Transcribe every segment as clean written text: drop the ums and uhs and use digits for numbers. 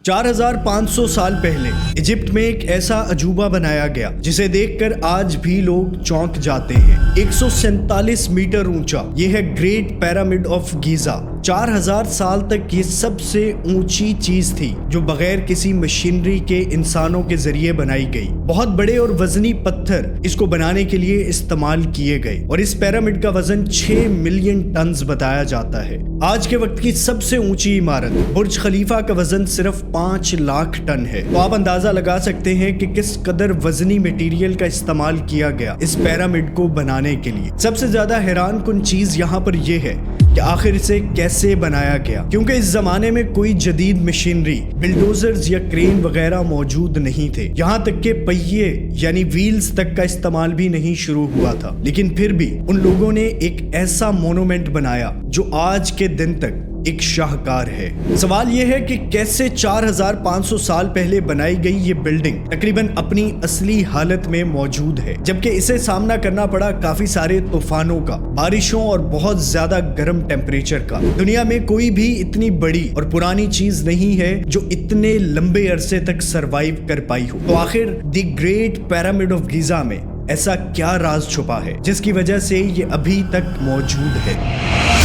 4500 साल पहले इजिप्ट में एक ऐसा अजूबा बनाया गया जिसे देखकर आज भी लोग चौंक जाते हैं। 147 मीटर ऊंचा ये है ग्रेट पिरामिड ऑफ गीजा। 4000 साल तक ये सबसे ऊंची चीज थी जो बगैर किसी मशीनरी के इंसानों के जरिए बनाई गई। बहुत बड़े और वजनी पत्थर इसको बनाने के लिए इस्तेमाल किए गए और इस पिरामिड का वजन 6 मिलियन टन बताया जाता है। आज के वक्त की सबसे ऊंची इमारत बुर्ज खलीफा का वजन सिर्फ 5 लाख टन है। तो आप अंदाजा लगा सकते हैं कि किस कदर वजनी मटेरियल का इस्तेमाल किया गया इस पिरामिड को बनाने के लिए। सबसे ज्यादा हैरान कुन चीज यहाँ पर यह है कि आखिर इसे कैसे बनाया गया, क्योंकि इस जमाने में कोई जदीद मशीनरी, बिल्डोजर्स या क्रेन वगैरह मौजूद नहीं थे। यहाँ तक के पहिए यानी व्हील्स तक का इस्तेमाल भी नहीं शुरू हुआ था। लेकिन फिर भी उन लोगों ने एक ऐसा मोनूमेंट बनाया जो आज के दिन तक एक शाहकार है। सवाल यह है कि कैसे 4500 साल पहले बनाई गई ये बिल्डिंग तकरीबन अपनी असली हालत में मौजूद है, जबकि इसे सामना करना पड़ा काफी सारे तूफानों का, बारिशों और बहुत ज्यादा गर्म टेम्परेचर का। दुनिया में कोई भी इतनी बड़ी और पुरानी चीज नहीं है जो इतने लंबे अरसे तक सरवाइव कर पाई हो। तो आखिर the great pyramid of Giza में ऐसा क्या राज छुपा है जिसकी वजह से ये अभी तक मौजूद है?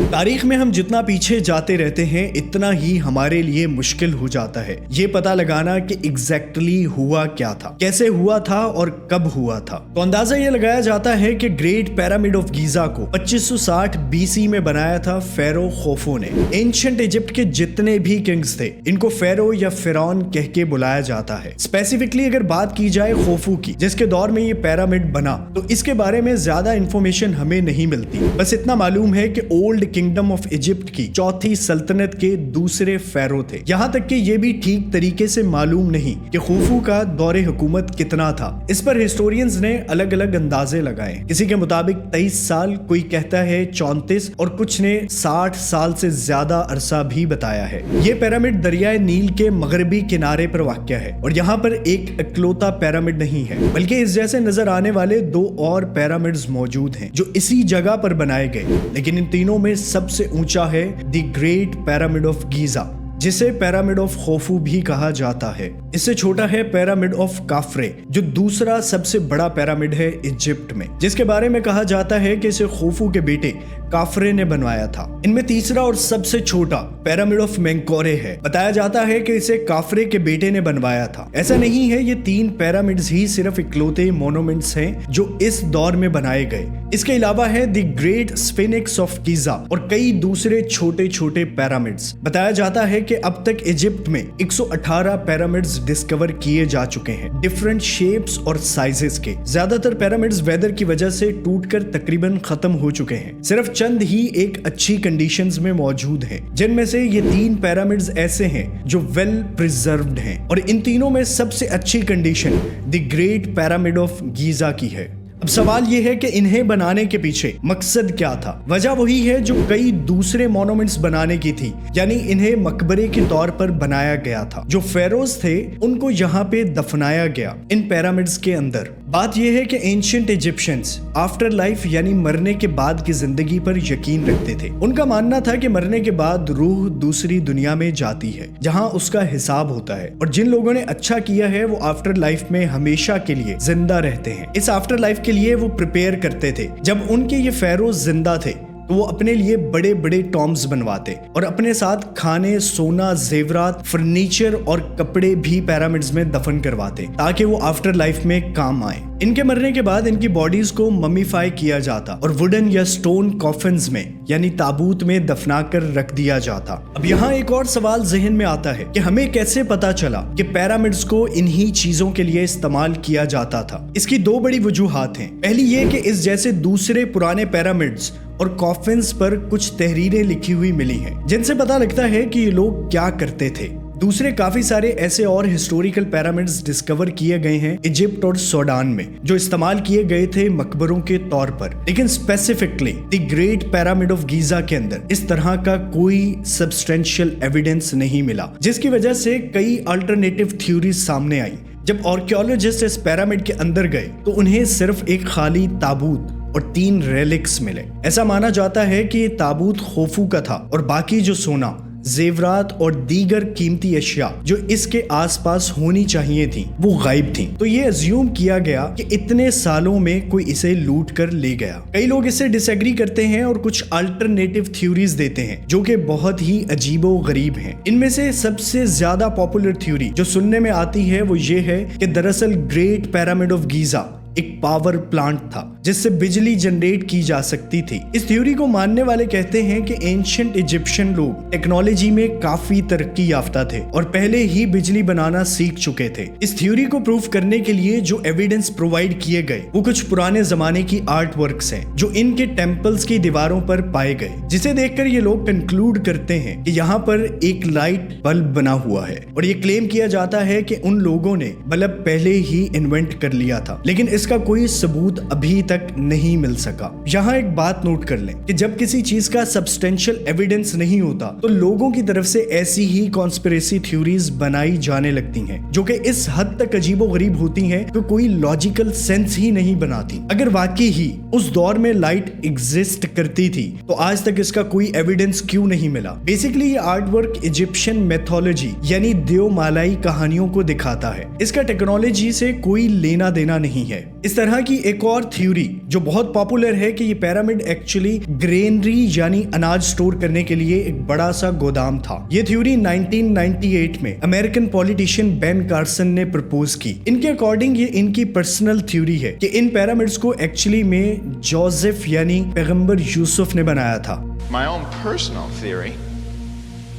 तारीख में हम जितना पीछे जाते रहते हैं इतना ही हमारे लिए मुश्किल हो जाता है ये पता लगाना कि एग्जैक्टली हुआ क्या था, कैसे हुआ था और कब हुआ था। तो अंदाजा ये लगाया जाता है कि ग्रेट पिरामिड ऑफ गीजा को 2560 बीसी में बनाया था फेरो खोफू ने। एंशिएंट इजिप्ट के जितने भी किंग्स थे इनको फेरो या फिरौन कह के बुलाया जाता है। स्पेसिफिकली अगर बात की जाए खोफू की, जिसके दौर में ये पिरामिड बना, तो इसके बारे में ज्यादा इंफॉर्मेशन हमें नहीं मिलती। बस इतना मालूम है कि ओल्ड किंगडम ऑफ इजिप्ट की चौथी सल्तनत के दूसरे फेरो थे। यहाँ तक कि ये भी ठीक तरीके से मालूम नहीं कि खुफू का दौरे हुकूमत कितना था। इस पर हिस्टोरियंस ने अलग अलग अंदाजे लगाए। किसी के मुताबिक 23 साल, कोई कहता है 34 और कुछ ने 60 साल से ज्यादा अरसा भी बताया है। ये पिरामिड दरियाए नील के मगरबी किनारे पर वाक़या है और यहाँ पर एक इकलौता पिरामिड नहीं है, बल्कि इस जैसे नजर आने वाले 2 और पिरामिड्स मौजूद हैं जो इसी जगह पर बनाए गए। लेकिन इन तीनों में सबसे ऊंचा है the great pyramid of Giza, जिसे पिरामिड ऑफ खोफू भी कहा जाता है। इससे छोटा है पिरामिड ऑफ काफ्रे, जो दूसरा सबसे बड़ा पिरामिड है इजिप्ट में, जिसके बारे में कहा जाता है कि इसे खोफू के बेटे काफ्रे ने बनवाया था। इनमें तीसरा और सबसे छोटा पिरामिड ऑफ मेंकोरे है। बताया जाता है कि इसे काफ्रे के बेटे ने बनवाया था। ऐसा नहीं है, ये 3 पिरामिड्स ही सिर्फ इकलौते मोनूमेंट्स हैं जो इस दौर में बनाए गए। इसके अलावा है द ग्रेट स्फिनिक्स ऑफ गीजा और कई दूसरे छोटे छोटे पिरामिड्स। बताया जाता है कि अब तक इजिप्ट में 118 पिरामिड्स डिस्कवर किए जा चुके हैं, डिफरेंट शेप्स और साइजेस के। ज्यादातर पिरामिड्स वेदर की वजह से टूटकर तकरीबन खत्म हो चुके हैं। सिर्फ चंद ही एक अच्छी कंडीशंस में मौजूद हैं, जिनमें से ये 3 पिरामिड्स ऐसे हैं जो वेल प्रिजर्व्ड हैं और इन तीनों में सबसे अच्छी condition the great pyramid of Giza की है। अब सवाल यह है कि इन्हें बनाने के पीछे मकसद क्या था। वजह वही है जो कई दूसरे मॉन्यूमेंट्स बनाने की थी, यानी इन्हें मकबरे के तौर पर बनाया गया था। जो फेरोज थे उनको यहाँ पे दफनाया गया इन पिरामिड्स के अंदर। बात यह है कि एंशिएंट इजिप्शियंस आफ्टर लाइफ यानी मरने के बाद की जिंदगी पर यकीन रखते थे। उनका मानना था कि मरने के बाद रूह दूसरी दुनिया में जाती है जहाँ उसका हिसाब होता है, और जिन लोगों ने अच्छा किया है वो आफ्टर लाइफ में हमेशा के लिए जिंदा रहते हैं। इस आफ्टर लाइफ के लिए वो प्रिपेयर करते थे। जब उनके ये फेरोज जिंदा थे तो वो अपने लिए बड़े बड़े टॉम्स बनवाते और अपने साथ खाने, सोना, जेवरात, फर्नीचर और कपड़े भी पिरामिड्स में दफन करवाते ताकि वो आफ्टर लाइफ में काम आए। इनके मरने के बाद इनकी बॉडीज को ममीफाई किया जाता और वुडन या स्टोन कॉफिन्स में यानी ताबूत में दफना कर रख दिया जाता। अब यहाँ एक और सवाल जहन में आता है कि हमें कैसे पता चला कि पिरामिड्स को इन्हीं चीजों के लिए इस्तेमाल किया जाता था। इसकी 2 बड़ी वजूहात हैं। पहली ये कि इस जैसे दूसरे पुराने पिरामिड्स और कॉफिन्स पर कुछ तहरीरें लिखी हुई मिली हैं, जिनसे पता लगता है कि ये लोग क्या करते थे। दूसरे काफी सारे ऐसे और हिस्टोरिकल पिरामिड्स डिस्कवर किए गए हैं इजिप्ट और सूडान में, जो इस्तेमाल किए गए थे मकबरों के तौर पर, लेकिन specifically the great pyramid of Giza के अंदर इस तरह का कोई सब्सटेंशियल एविडेंस नहीं मिला, जिसकी वजह से कई अल्टरनेटिव थ्योरीज सामने आई। जब आर्कियोलॉजिस्ट इस पिरामिड के अंदर गए तो उन्हें सिर्फ एक खाली ताबूत और 3 रेलिक्स मिले। ऐसा माना जाता है कि ये ताबूत खोफू का था और बाकी जो सोना, जेवरात और दीगर कीमती अशिया जो इसके आसपास होनी चाहिए थी वो गायब थी। तो ये अज्यूम किया गया कि इतने सालों में कोई इसे लूट कर ले गया। कई लोग इससे डिसएग्री करते हैं और कुछ अल्टरनेटिव थ्योरीज देते हैं जो कि बहुत ही अजीबो गरीब हैं। इनमें से सबसे ज्यादा पॉपुलर थ्योरी जो सुनने में आती है वो ये है कि दरअसल ग्रेट पिरामिड ऑफ गीजा एक पावर प्लांट था जिससे बिजली जनरेट की जा सकती थी। इस थ्योरी को मानने वाले कहते हैं कि एंशिएंट इजिप्शियन लोग टेक्नोलॉजी में काफी तरक्की याफ्ता थे और पहले ही बिजली बनाना सीख चुके थे। इस थ्योरी को प्रूव करने के लिए जो एविडेंस प्रोवाइड किए गए वो कुछ पुराने जमाने की आर्ट वर्क्स हैं जो इनके टेम्पल्स की दीवारों पर पाए गए, जिसे देखकर ये लोग कंक्लूड करते हैं कि यहाँ पर एक लाइट बल्ब बना हुआ है और ये क्लेम किया जाता है कि उन लोगों ने बल्ब पहले ही इन्वेंट कर लिया था, लेकिन इसका कोई सबूत अभी तक नहीं मिल सका। यहाँ एक बात नोट कर लें कि जब किसी चीज का सब्सटेंशियल एविडेंस नहीं होता तो लोगों की तरफ से ऐसी ही कॉन्स्पिरेसी थ्योरीज बनाई जाने लगती हैं जो कि इस हद तक अजीबो गरीब होती हैं कि कोई लॉजिकल सेंस ही नहीं बनाती। अगर वाकई ही उस दौर में लाइट एग्जिस्ट करती थी तो आज तक इसका कोई एविडेंस क्यों नहीं मिला। बेसिकली ये आर्ट वर्क इजिप्शियन मेथोलॉजी यानी देवमालाई कहानियों को दिखाता है। इसका टेक्नोलॉजी से कोई लेना देना नहीं है। इस तरह की एक और थ्योरी जो बहुत पॉपुलर है कि ये पिरामिड एक्चुअली ग्रेनरी यानी अनाज स्टोर करने के लिए एक बड़ा सा गोदाम था। ये थ्योरी 1998 में अमेरिकन पॉलिटिशियन बेन कार्सन ने प्रपोज की। इनके अकॉर्डिंग ये इनकी पर्सनल थ्योरी है कि इन पिरामिड्स को एक्चुअली में जोसेफ यानी पैगंबर यूसुफ ने बनाया था। My own personal theory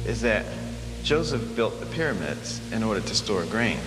is that Joseph built the pyramids in order to store grain.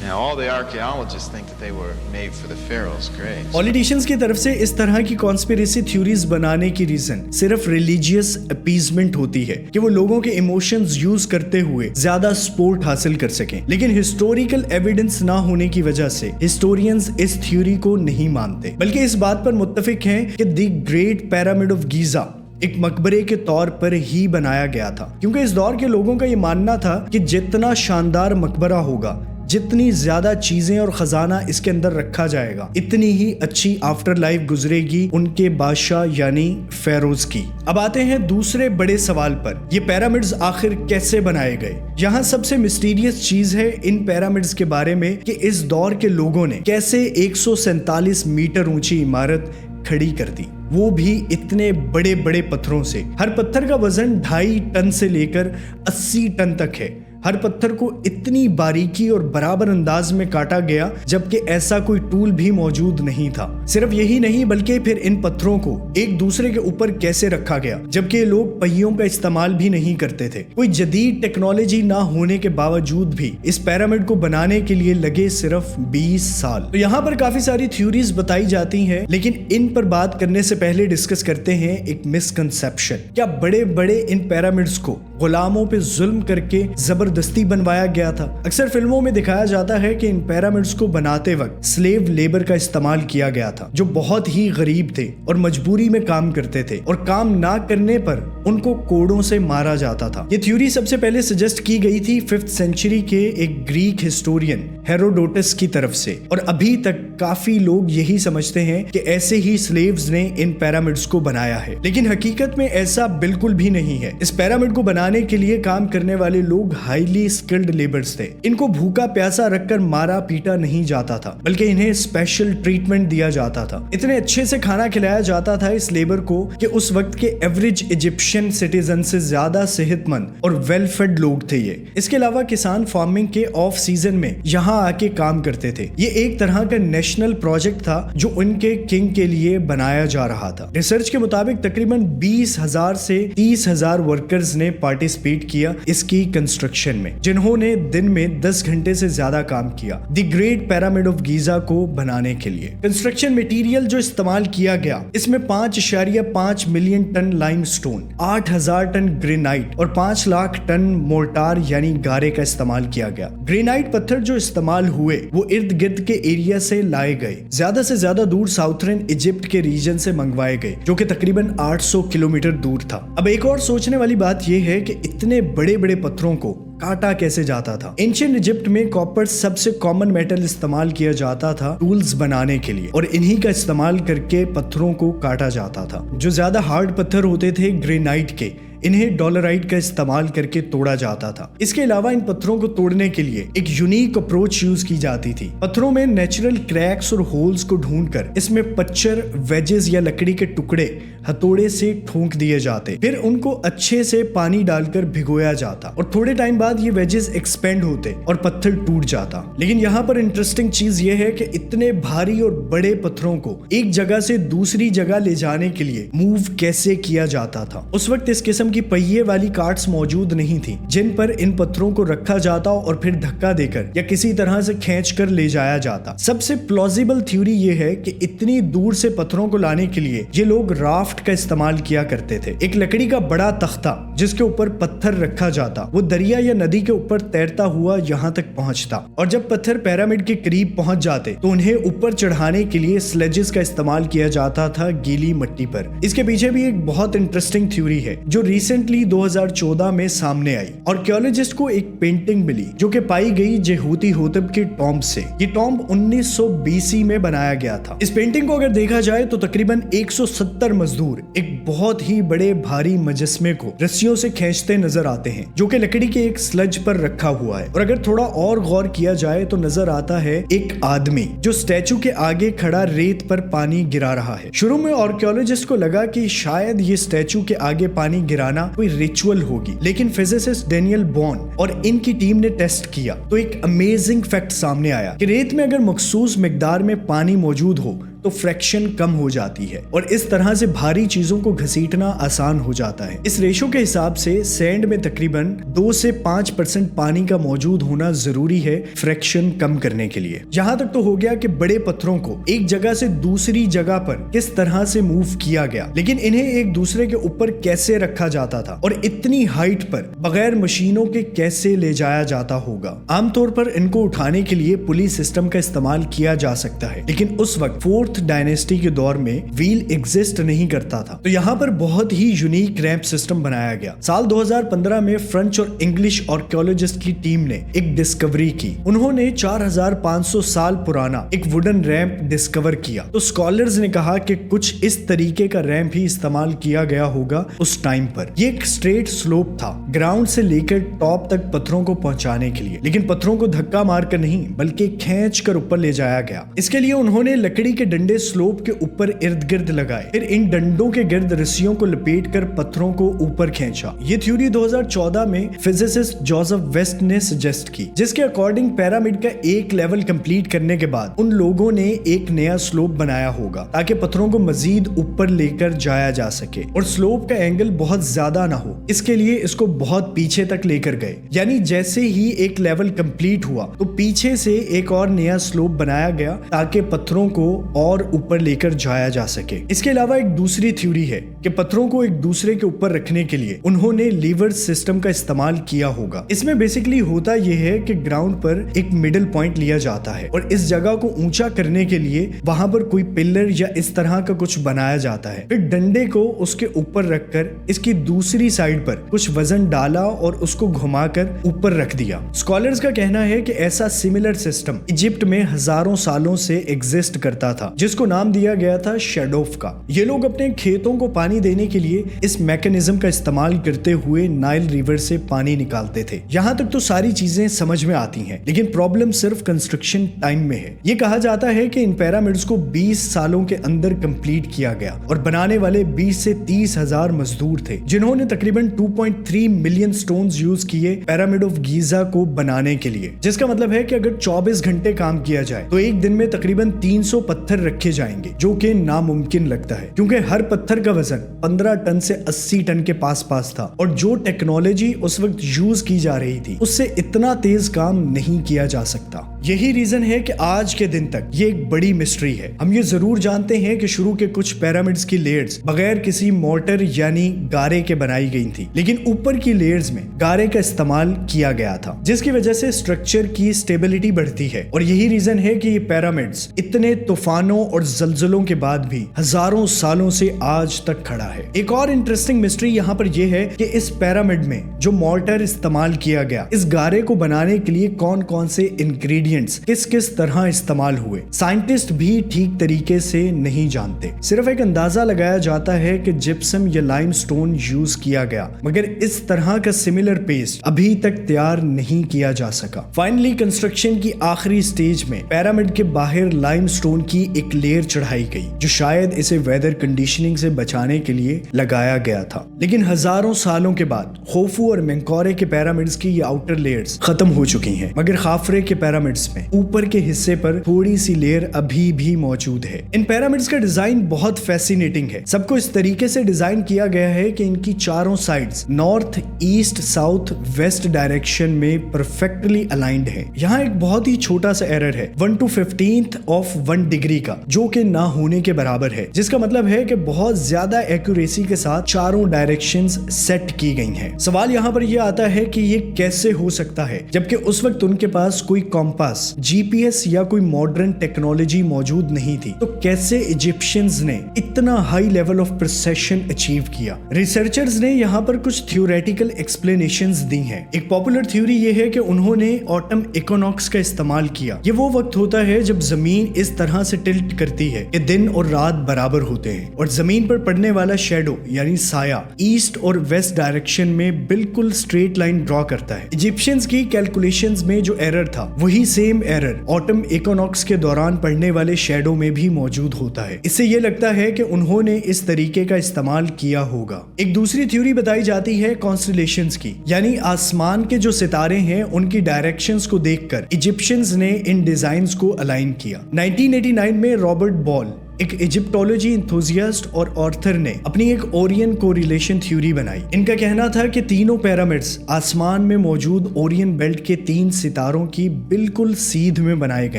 Now all the archaeologists think that they were made for the pharaoh's graves. Politicians की तरफ से इस तरह की कॉन्स्पिरेसी थ्योरीज बनाने की reason सिर्फ religious appeasement होती है कि वो लोगों के इमोशंस यूज करते हुए ज्यादा सपोर्ट हासिल कर सकें, लेकिन हिस्टोरिकल एविडेंस ना होने की वजह से हिस्टोरियंस इस थ्योरी को नहीं मानते, बल्कि इस बात पर मुत्तफिक हैं कि the great pyramid of Giza एक मकबरे के तौर पर ही बनाया गया था, क्योंकि इस दौर के लोगों का ये मानना था कि जितना शानदार मकबरा होगा, जितनी ज्यादा चीजें और खजाना इसके अंदर रखा जाएगा, इतनी ही अच्छी आफ्टर लाइफ गुजरेगी उनके बादशाह यानी फेरोज की। अब आते हैं दूसरे बड़े सवाल पर, ये पिरामिड्स आखिर कैसे बनाए गए। यहाँ सबसे मिस्टीरियस चीज है इन पिरामिड्स के बारे में कि इस दौर के लोगों ने कैसे 147 मीटर ऊंची इमारत खड़ी कर दी, वो भी इतने बड़े बड़े पत्थरों से। हर पत्थर का वजन 2.5 टन से लेकर 80 टन तक है। हर पत्थर को इतनी बारीकी और बराबर अंदाज में काटा गया जबकि ऐसा कोई टूल भी मौजूद नहीं था। सिर्फ यही नहीं बल्कि फिर इन पत्थरों को एक दूसरे के ऊपर कैसे रखा गया जबकि लोग पहियों का इस्तेमाल भी नहीं करते थे। कोई जदीद टेक्नोलॉजी ना होने के बावजूद भी इस पिरामिड को बनाने के लिए लगे सिर्फ 20 साल। तो यहाँ पर काफी सारी थ्योरीज बताई जाती हैं, लेकिन इन पर बात करने से पहले डिस्कस करते हैं एक मिसकंसेप्शन। क्या बड़े बड़े इन पिरामिड्स को गुलामों पे जुल्म करके जबरदस्ती बनवाया गया था? अक्सर फिल्मों में दिखाया जाता है कि इन पिरामिड्स को बनाते वक्त स्लेव लेबर का इस्तेमाल किया गया था, जो बहुत ही गरीब थे और मजबूरी में काम करते थे और काम ना करने पर उनको कोड़ों से मारा जाता था। ये थ्योरी सबसे पहले सजेस्ट की गई थी 5th सेंचुरी के एक ग्रीक हिस्टोरियन हेरोडोटस की तरफ से, और अभी तक काफी लोग यही समझते हैं कि ऐसे ही स्लेव्स ने इन पिरामिड्स को बनाया है, लेकिन हकीकत में ऐसा बिल्कुल भी नहीं है। इस पिरामिड को बनाने के लिए काम करने वाले लोग हाईली स्किल्ड लेबर्स थे। इनको भूखा प्यासा रखकर मारा पीटा नहीं जाता था, बल्कि इन्हें स्पेशल ट्रीटमेंट दिया जाता था। इतने अच्छे से खाना खिलाया जाता था इस लेबर को कि उस वक्त के एवरेज इजिप्शियन सिटीजन से ज्यादा सेहतमंद और वेल फेड लोग थे ये। इसके अलावा किसान फार्मिंग के ऑफ सीजन में यहाँ आके काम करते थे। ये एक तरह का नेशनल प्रोजेक्ट था जो उनके किंग के लिए बनाया जा रहा था। रिसर्च के मुताबिक तकरीबन 20,000 से 30,000 वर्कर्स ने पार्टिसिपेट किया इसकी कंस्ट्रक्शन में, जिन्होंने दिन में 10 घंटे से ज्यादा काम किया the great pyramid of Giza को बनाने के लिए। कंस्ट्रक्शन मटेरियल जो इस्तेमाल किया गया इसमें 5.5 million ton limestone, 8,000 ton granite और 5 लाख टन मोर्टार यानी गारे का इस्तेमाल किया गया। ग्रेनाइट पत्थर जो इस्तेमाल हुए वो इर्द गिर्द के एरिया से लाए गए, ज्यादा से ज्यादा दूर साउथर्न इजिप्ट के रीजन से मंगवाए गए जो कि तकरीबन 800 किलोमीटर दूर था। अब एक और सोचने वाली बात यह है कि इतने बड़े बड़े पत्थरों को काटा कैसे जाता था। एंशिएंट इजिप्ट में कॉपर सबसे कॉमन मेटल इस्तेमाल किया जाता था टूल्स बनाने के लिए और इन्हीं का इस्तेमाल करके पत्थरों को काटा जाता था। जो ज्यादा हार्ड पत्थर होते थे ग्रेनाइट के, इन्हें डॉलराइट का इस्तेमाल करके तोड़ा जाता था। इसके अलावा इन पत्थरों को तोड़ने के लिए एक यूनिक अप्रोच यूज की जाती थी। पत्थरों में नेचुरल क्रैक्स और होल्स को ढूंढकर इसमें पच्चर, वेजेस या लकड़ी के टुकड़े हथौड़े से ठोक दिए जाते, फिर उनको अच्छे से पानी डालकर भिगोया जाता और थोड़े टाइम बाद ये वेजेस एक्सपेंड होते और पत्थर टूट जाता। लेकिन यहाँ पर इंटरेस्टिंग चीज ये है कि इतने भारी और बड़े पत्थरों को एक जगह से दूसरी जगह ले जाने के लिए मूव कैसे किया जाता था। उस वक्त इस किस्म की पहिए वाली कार्ट्स मौजूद नहीं थी जिन पर इन पत्थरों को रखा जाता और फिर धक्का देकर या किसी तरह से खींच कर ले जाया जाता। सबसे प्लॉजिबल थ्योरी ये है कि इतनी दूर से पत्थरों को लाने के लिए ये लोग राफ्ट का इस्तेमाल किया करते थे। एक लकड़ी का बड़ा तख्ता जिसके ऊपर पत्थर रखा जाता, वो दरिया या नदी के ऊपर तैरता हुआ यहाँ तक पहुंचता और जब पत्थर पिरामिड के करीब पहुंच जाते तो उन्हें ऊपर चढ़ाने के लिए स्लेजेस का इस्तेमाल किया जाता था गीली मिट्टी पर। इसके पीछे भी एक बहुत इंटरेस्टिंग थ्योरी है जो रिसेंटली 2014 में सामने आई। आर्कियोलॉजिस्ट को एक पेंटिंग मिली जो कि पाई गई जेहूती होतब के टॉम्ब से। ये टॉम्ब 1900 BC में बनाया गया था। इस पेंटिंग को अगर देखा जाए तो तकरीबन 170 मजदूर एक बहुत ही बड़े भारी मुजस्मे को रस्सियों से खींचते नजर आते हैं जो कि लकड़ी के एक स्लज पर रखा हुआ है। और अगर थोड़ा और गौर किया जाए तो नजर आता है एक आदमी जो स्टैचू के आगे खड़ा रेत पर पानी गिरा रहा है। शुरू में आर्कियोलॉजिस्ट को लगा कि शायद ये स्टैचू के आगे पानी गिराना कोई रिचुअल होगी, लेकिन फिजिसिस्ट डेनियल बॉन और इनकी टीम ने टेस्ट किया तो एक अमेजिंग फैक्ट सामने आया कि रेत में अगर मखसूस मिकदार में पानी मौजूद हो तो फ्रैक्शन कम हो जाती है और इस तरह से भारी चीजों को घसीटना आसान हो जाता है। इस रेशो के हिसाब से सैंड में तकरीबन 2 से 5% पानी का मौजूद होना जरूरी है फ्रैक्शन कम करने के लिए। यहाँ तक तो हो गया कि बड़े पत्थरों को एक जगह से दूसरी जगह पर किस तरह से मूव किया गया, लेकिन इन्हें एक दूसरे के ऊपर कैसे रखा जाता था और इतनी हाइट पर बगैर मशीनों के कैसे ले जाया जाता होगा। आमतौर पर इनको उठाने के लिए पुली सिस्टम का इस्तेमाल किया जा सकता है, लेकिन उस वक्त 4th डायनेस्टी के दौर में व्हील एग्जिस्ट नहीं करता था, तो यहाँ पर बहुत ही यूनिक रैंप सिस्टम बनाया गया। साल 2015 में फ्रेंच और इंग्लिश आर्कियोलॉजिस्ट की टीम ने एक डिस्कवरी की। उन्होंने 4500 साल पुराना एक वुडन रैंप डिस्कवर किया। तो स्कॉलर्स ने कहा कि कुछ इस तरीके का रैंप ही इस्तेमाल किया गया होगा उस टाइम पर। ये एक स्ट्रेट स्लोप था ग्राउंड से लेकर टॉप तक पत्थरों को पहुंचाने के लिए, लेकिन पत्थरों को धक्का मारकर नहीं बल्कि खींच कर ऊपर ले जाया गया। इसके लिए उन्होंने लकड़ी के डंडे स्लोप के ऊपर इर्द गिर्द लगाए, फिर इन डंडों के गिर्द रस्सियों को लपेटकर पत्थरों को ऊपर खींचा। ये थ्योरी 2014 में फिजिसिस्ट जोसेफ वेस्ट ने सजेस्ट की, जिसके अकॉर्डिंग पिरामिड का एक लेवल कंप्लीट करने के बाद उन लोगों ने एक नया स्लोप बनाया होगा ताकि पत्थरों को मजीद ऊपर लेकर जाया जा सके और स्लोप का एंगल बहुत ज्यादा ना हो। इसके लिए इसको बहुत पीछे तक लेकर गए, यानी जैसे ही एक लेवल कंप्लीट हुआ तो पीछे से एक और नया स्लोप बनाया गया ताकि पत्थरों को और ऊपर लेकर जाया जा सके। इसके अलावा एक दूसरी थ्योरी है कि पत्थरों को एक दूसरे के ऊपर रखने के लिए उन्होंने लीवर सिस्टम का इस्तेमाल किया होगा। इसमें बेसिकली होता यह है कि ग्राउंड पर एक मिडिल पॉइंट लिया जाता है और इस जगह को ऊंचा करने के लिए वहां पर कोई पिलर या इस तरह का कुछ बनाया जाता है, फिर डंडे को उसके ऊपर रखकर इसकी दूसरी साइड पर कुछ वजन डाला और उसको घुमाकर ऊपर रख दिया। स्कॉलर्स का कहना है कि ऐसा सिमिलर सिस्टम इजिप्ट में हजारों सालों से एग्जिस्ट करता था, जिसको नाम दिया गया था शेडोफ का। ये लोग अपने खेतों को पानी देने के लिए इस मैकेनिज्म का इस्तेमाल करते हुए नाइल रिवर से पानी निकालते थे। यहाँ तक तो सारी चीजें समझ में आती हैं, लेकिन प्रॉब्लम सिर्फ कंस्ट्रक्शन टाइम में है। ये कहा जाता है कि इन पिरामिड्स को 20 सालों के अंदर कंप्लीट किया गया और बनाने वाले 20 से 30 हजार मजदूर थे, जिन्होंने तकरीबन 2.3 मिलियन स्टोन्स यूज किए पिरामिड ऑफ गीजा को बनाने के लिए। जिसका मतलब है कि अगर 24 घंटे काम किया जाए तो एक दिन में तकरीबन 300 पत्थर रखे जाएंगे, जो कि नामुमकिन लगता है क्योंकि हर पत्थर का वजन वजन 15 टन से 80 टन के पास था और जो टेक्नोलॉजी उस वक्त यूज की जा रही थी उससे इतना तेज काम नहीं किया जा सकता। यही रीजन है कि आज के दिन तक ये एक बड़ी मिस्ट्री है। हम ये जरूर जानते हैं कि शुरू के कुछ पिरामिड्स की लेयर्स बगैर किसी मोर्टर यानी गारे के बनाई गई थी, लेकिन ऊपर की लेयर्स में गारे का इस्तेमाल किया गया था, जिसकी वजह से स्ट्रक्चर की स्टेबिलिटी बढ़ती है। और यही रीजन है कि ये पिरामिड्स इतने तूफानों और जल्जलों के बाद भी हजारों सालों से आज तक खड़ा है। एक और इंटरेस्टिंग मिस्ट्री यहाँ पर यह है कि इस पिरामिड में जो मोर्टर इस्तेमाल किया गया, इस गारे को बनाने के लिए कौन कौन से इंग्रेडिएंट्स किस किस तरह इस्तेमाल हुए, साइंटिस्ट भी ठीक तरीके से नहीं जानते। सिर्फ एक अंदाजा लगाया जाता है कि जिप्सम या लाइमस्टोन यूज किया गया, मगर इस तरह का सिमिलर पेस्ट अभी तक तैयार नहीं किया जा सका। फाइनली कंस्ट्रक्शन की आखिरी स्टेज में पिरामिड के बाहर लाइमस्टोन की एक लेयर चढ़ाई गई, जो शायद इसे वेदर कंडीशनिंग से बचाने के लिए लगाया गया था। लेकिन हजारों सालों के बाद खोफू और मेंकारे के पिरामिड्स की ये आउटर लेयर्स खत्म हो चुकी हैं, मगर खाफरे के पिरामिड्स में ऊपर के हिस्से पर थोड़ी सी लेयर अभी भी मौजूद है। इन पिरामिड्स का डिजाइन बहुत फैसिनेटिंग है। सबको इस तरीके से डिजाइन किया गया है कि इनकी चारों sides north, east, south, west direction में परफेक्टली अलाइंड है। यहाँ एक बहुत ही छोटा सा एरर है 1/15 ऑफ 1 डिग्री का, जो कि ना होने के बराबर है, जिसका मतलब है कि बहुत ज्यादा एक्यूरेसी के साथ चारों डायरेक्शंस सेट की गई हैं। सवाल यहाँ पर यह आता है कि ये कैसे हो सकता है, जबकि उस वक्त उनके पास कोई कॉम्पास, जीपीएस या कोई मॉडर्न टेक्नोलॉजी मौजूद नहीं थी। तो कैसे इजिप्शियंस ने इतना high level of precision achieve किया? रिसर्चर्स ने यहाँ पर कुछ थ्योरेटिकल एक्सप्लेनेशंस दी हैं। एक पॉपुलर थ्योरी ये है कि उन्होंने ऑटम इक्विनॉक्स का इस्तेमाल किया। ये वो वक्त होता है जब जमीन इस तरह से टिल्ट करती है कि दिन और रात बराबर होते हैं और जमीन पर पड़ने वाला शेडो यानी साया ईस्ट और वेस्ट डायरेक्शन में बिल्कुल स्ट्रेट लाइन ड्रॉ करता है। इजिप्शियंस की कैलकुलेशंस में जो एरर था, वही सेम एरर ऑटम इक्विनॉक्स के दौरान पड़ने वाले शेडो में भी मौजूद होता है। इससे ये लगता है कि उन्होंने इस तरीके का इस्तेमाल किया होगा। एक दूसरी थ्योरी बताई जाती है कॉन्स्टलेशंस की, यानी आसमान के जो सितारे हैं उनकी डायरेक्शंस को देखकर इजिप्शियंस ने इन डिजाइन्स को अलाइन किया। 1989 में रॉबर्ट बॉल, एक इजिप्टोलॉजी इंथुजियास्ट और ऑर्थर ने अपनी एक ओरियन कोरिलेशन थ्योरी बनाई। इनका कहना था कि तीनों पिरामिड्स आसमान में मौजूद ओरियन बेल्ट के 3 सितारों की बिल्कुल सीध में बनाए गए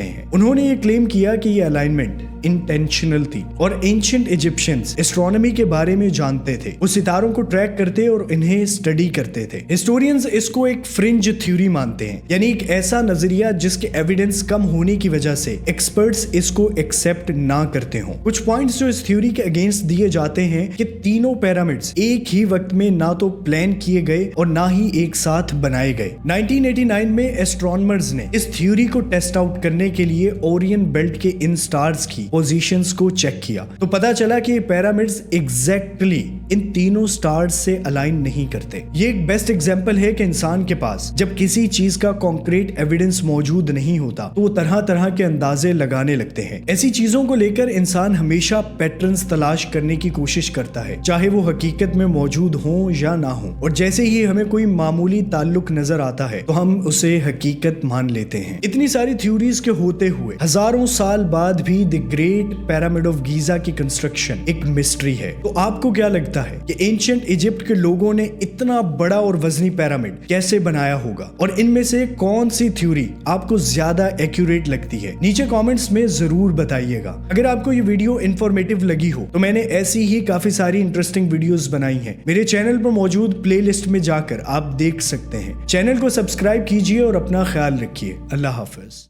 हैं। उन्होंने ये क्लेम किया कि ये अलाइनमेंट इंटेंशनल थी और एंशिएंट इजिप्शियंस एस्ट्रोनॉमी के बारे में जानते थे। वो सितारों को ट्रैक करते और इन्हें स्टडी करते थे। हिस्टोरियंस इसको एक फ्रिंज थ्योरी मानते हैं, यानी एक ऐसा नजरिया जिसके एविडेंस कम होने की वजह से एक्सपर्ट्स इसको एक्सेप्ट ना करते हों। कुछ पॉइंट्स जो इस थ्योरी के अगेंस्ट दिए जाते हैं कि तीनों पिरामिड्स एक ही वक्त में ना तो प्लान किए गए और ना ही एक साथ बनाए गए। 1989 में एस्ट्रोनॉमर्स ने इस थ्योरी को टेस्ट आउट करने के लिए ओरियन बेल्ट के इन स्टार्स की पोजीशंस को चेक किया, तो पता चला कि ये पिरामिड्स एग्जैक्टली इन तीनों स्टार्स से अलाइन नहीं करते। ये एक बेस्ट एग्जांपल है कि इंसान के पास जब किसी चीज का कॉन्क्रीट एविडेंस मौजूद नहीं होता तो वो तरह तरह के अंदाजे लगाने लगते हैं। ऐसी चीजों को लेकर इंसान हमेशा पैटर्न्स तलाश करने की कोशिश करता है, चाहे वो हकीकत में मौजूद हो या ना हो, और जैसे ही हमें कोई मामूली ताल्लुक नजर आता है तो हम उसे हकीकत मान लेते हैं। इतनी सारी थ्योरीज के होते हुए हजारों साल बाद भी the great pyramid of Giza की कंस्ट्रक्शन एक मिस्ट्री है। तो आपको क्या लगता है कि एंशिएंट इजिप्ट के लोगों ने इतना बड़ा और वजनी पिरामिड कैसे बनाया होगा, और इनमें से कौन सी थ्योरी आपको ज्यादा एक्यूरेट लगती है? नीचे कमेंट्स में जरूर बताइएगा। अगर आपको ये वीडियो इंफॉर्मेटिव लगी हो तो मैंने ऐसी ही काफी सारी इंटरेस्टिंग वीडियोस बनाई हैं। मेरे चैनल पर मौजूद प्लेलिस्ट में जाकर आप देख सकते हैं। चैनल को सब्सक्राइब कीजिए और अपना ख्याल रखिए। अल्लाह हाफिज।